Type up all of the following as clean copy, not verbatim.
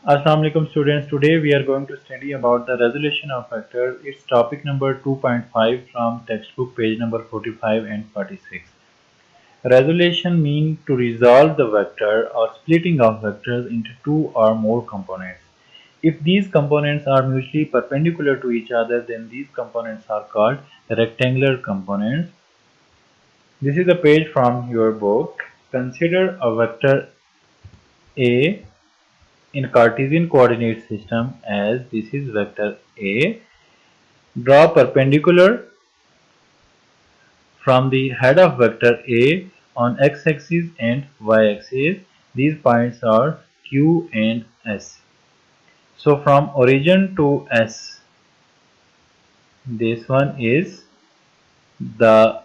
Assalamu alaikum students. Today we are going to study about the resolution of vectors. It's topic number 2.5 from textbook page number 45 and 46. Resolution means to resolve the vector or splitting of vectors into two or more components. If these components are mutually perpendicular to each other, then these components are called rectangular components. This is a page from your book. Consider a vector A in Cartesian coordinate system as this is vector A. Draw perpendicular from the head of vector A on x-axis and y-axis. These points are Q and S. So from origin to S, this one is the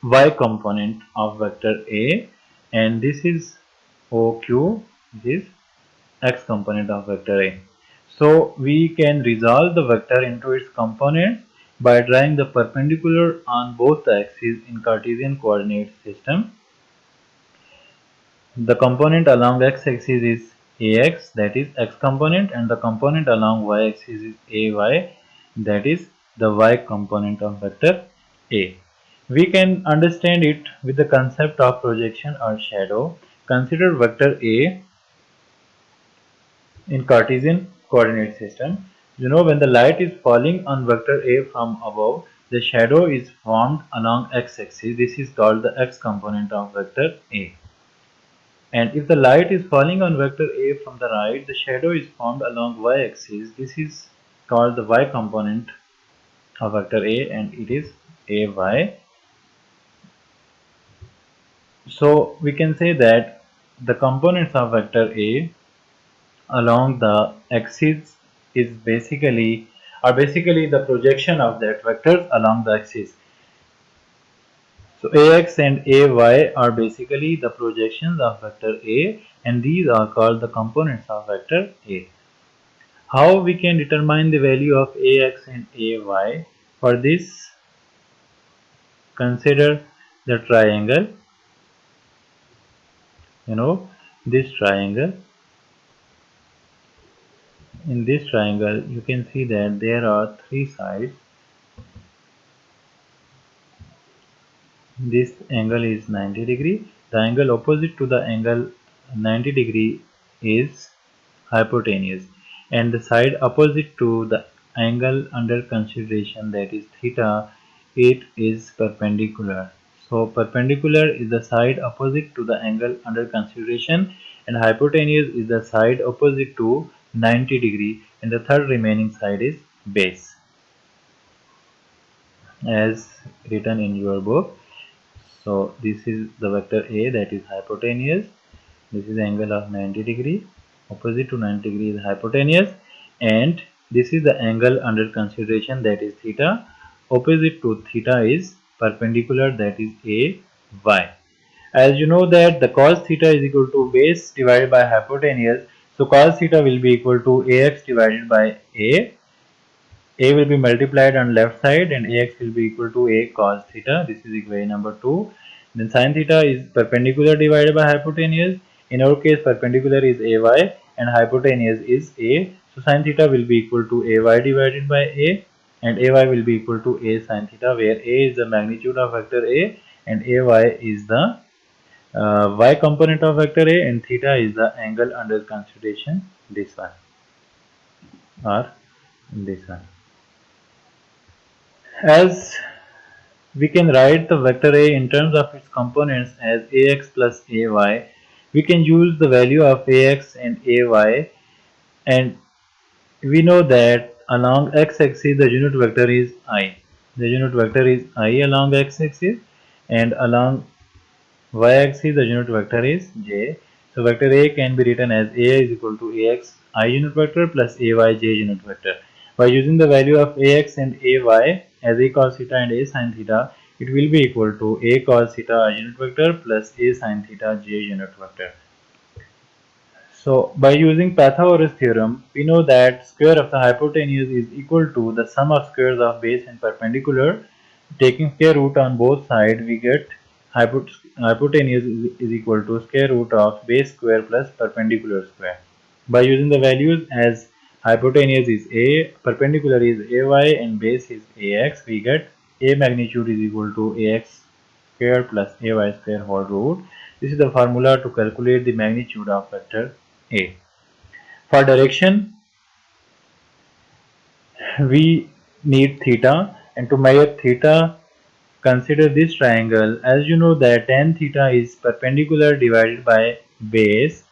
y component of vector A, and this is OQ, this is x component of vector A. So we can resolve the vector into its components by drawing the perpendicular on both the axes in Cartesian coordinate system. The component along x-axis is ax, that is x component, and the component along y-axis is ay, that is the y component of vector A. We can understand it with the concept of projection or shadow. Consider vector A in Cartesian coordinate system. When the light is falling on vector A from above, the shadow is formed along x-axis. This is called the x component of vector A. And if the light is falling on vector A from the right, the shadow is formed along y-axis. This is called the y component of vector A, and it is AY. So we can say that the components of vector A along the axis is basically the projection of that vectors along the axis. So ax and ay are basically the projections of vector A, and these are called the components of vector A. How we can determine the value of ax and ay? For this, consider the triangle. This triangle. In this triangle, you can see that there are three sides. This angle is 90 degree. The angle opposite to the angle 90 degree is hypotenuse, and the side opposite to the angle under consideration, that is theta, it is perpendicular. So perpendicular is the side opposite to the angle under consideration, and hypotenuse is the side opposite to 90 degree, and the third remaining side is base, as written in your book. So this is the vector A, that is hypotenuse. This is angle of 90 degree. Opposite to 90 degree is hypotenuse, and this is the angle under consideration, that is theta. Opposite to theta is perpendicular, that is AY. As you know that the cos theta is equal to base divided by hypotenuse, so cos theta will be equal to AX divided by A. A will be multiplied on left side, and AX will be equal to A cos theta. This is equation number 2. Then sin theta is perpendicular divided by hypotenuse. In our case, perpendicular is AY and hypotenuse is A. So sin theta will be equal to AY divided by A, and AY will be equal to A sin theta, where A is the magnitude of vector A and AY is the y component of vector A, and theta is the angle under consideration, this one or this one. As we can write the vector A in terms of its components as Ax plus Ay, we can use the value of Ax and Ay, and we know that along x-axis the unit vector is I. The unit vector is I along x-axis, and along y-axis the unit vector is j. So vector A can be written as A is equal to Ax I unit vector plus Ay j unit vector. By using the value of Ax and Ay as A cos theta and A sin theta, it will be equal to A cos theta I unit vector plus A sin theta j unit vector. So by using Pythagoras theorem, we know that square of the hypotenuse is equal to the sum of squares of base and perpendicular. Taking square root on both sides, we get hypotenuse is equal to square root of base square plus perpendicular square. By using the values as hypotenuse is A, perpendicular is AY and base is AX, we get A magnitude is equal to AX square plus AY square whole root. This is the formula to calculate the magnitude of vector A. For direction, we need theta, and to measure theta, consider this triangle. As you know that tan theta is perpendicular divided by base.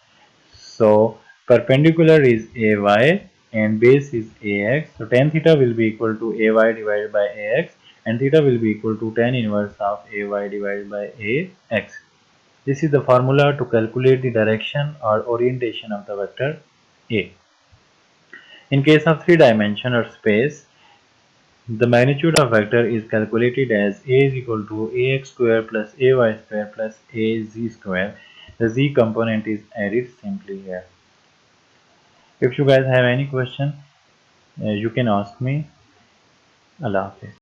So perpendicular is AY and base is AX. So tan theta will be equal to AY divided by AX, and theta will be equal to tan inverse of AY divided by AX. This is the formula to calculate the direction or orientation of the vector A. In case of three-dimensional space, the magnitude of vector is calculated as A is equal to AX square plus AY square plus AZ square. The Z component is added simply here. If you guys have any question, you can ask me. Allah Hafiz.